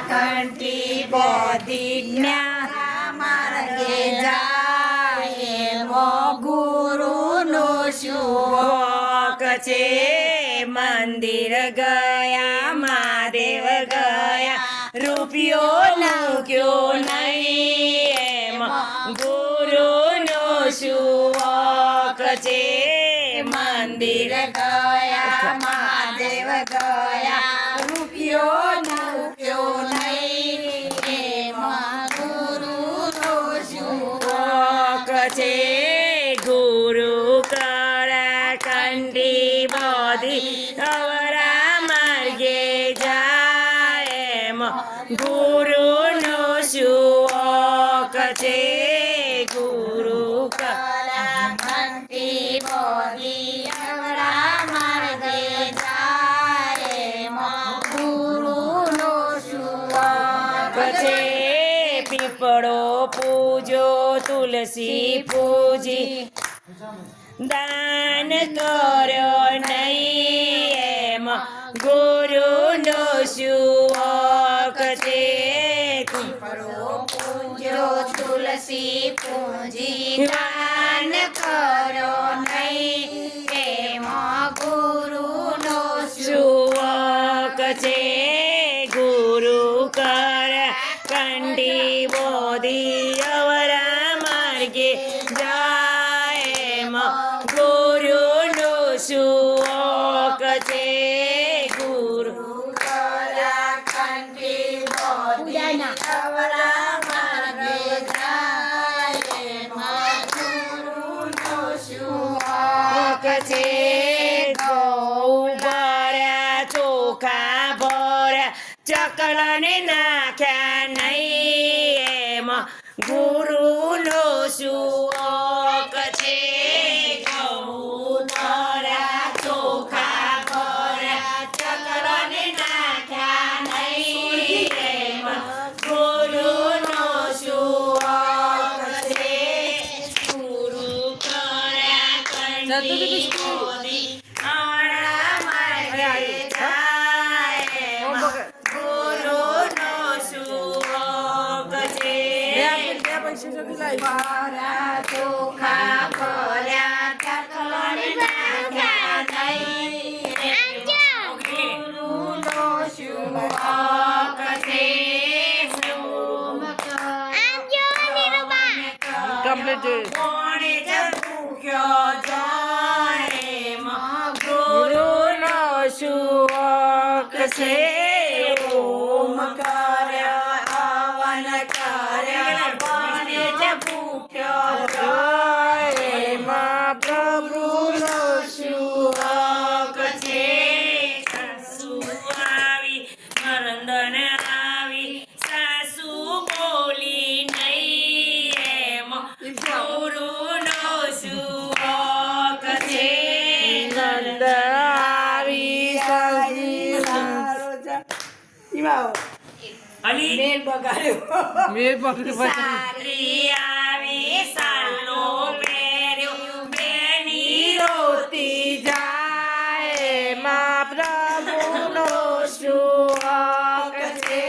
કંઠી બોધી જ્ઞાન માર્ગે જાય મો ગુરુનો શોક છે મંદિર ગયા મહાદેવ ગયા રૂપિયો મૂક્યો નહીં એમ ગુરુનો શોક છે મંદિર ગયા મહાદેવ ગયા રૂપિયો મૂક્યો નહીં એમાં ગુરુનો શોક છે ગુરુ કર કંઠી બોધી અવરા માર્ગે જાય એમ ગુરુનો શોક છે ગુરુ કર કંઠી બોધી અવરા માર્ગે જાય એમ ગુરુનો શોક છે પીપળો પૂજો તુલસી પૂજી દાન કર્યો નહીં એમ ગુરુનો શોક છે પીપળો પૂજો તુલસી પૂજી દાન કર્યો નહીં એમ ગુરુનો શોક છે ગુરુ કર કંઠી બોધી અવરા માર્ગે જાય એમ ગુરુનો શોક છે ગુરુ કર કંઠી બોધી અવરા માર્ગે જાય એમ ગુરુનો શોક છે ઘઉં ભર્યા ચોખા ભર્યા ચકલને નાખ્યા નહીં એમ ગુરુનો શોક છે ઘઉં ભર્યા ચોખા ભર્યા ચકલને નાખ્યા નહીં એમ ગુરુનો શોક છે ગુરુ કર્યા કંઠી બોધી અવરા માર્ગે જાય એમ ગુરુનો શોક છે ભર્યા ચોખા ભર્યા ચકલને નાખ્યા નહીં એમ ગુરુનો શોક છે કોણે જ ભૂખ્યો જાય એમ ગુરુનો શોક છે ઓમ કર્યા હવન કર્યા કોણે જ ભૂખ્યો જાય એમ પ્રભુનો શોક છે સાસુ આવી નરંદન આવી સાસુ બોલી નહીં એમ ગુરુનો શોક છે નંદ આવી મેલ બગાડ્યો સારી આવી સાલો પહેર્યો બેની રોતી જાય એમાં પ્રભુનો શોક છે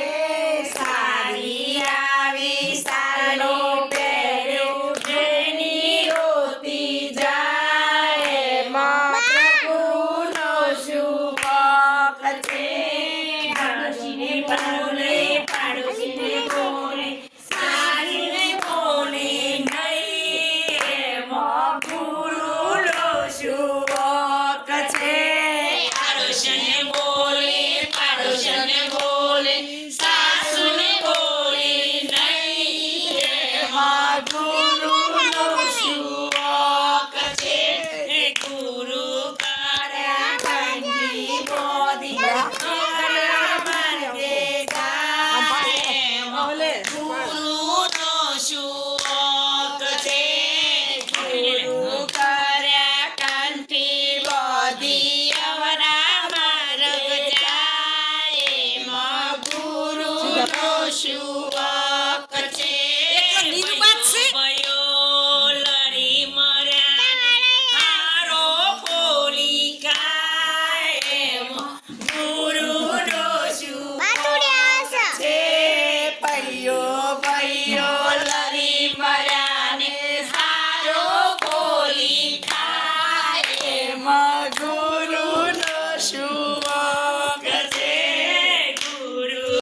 સારી આવી સાલો પહેર્યો બેની રોતી જાય એમાં પ્રભુનો શોક છે પાડોશીને બોલે સારીને બોલે નહીં એમ ગુરુનો શોક છે પાડોશીને બોલે સાસુને બોલે નહીં એમ ગુરુનો શોક છે ગુરુ કર્યા કંઠી બોધી ગુરુનો શોક છે ગુરુ કર્યા કંઠી બોધી અવરા માર્ગ જાય એમ ગુરુનો શોક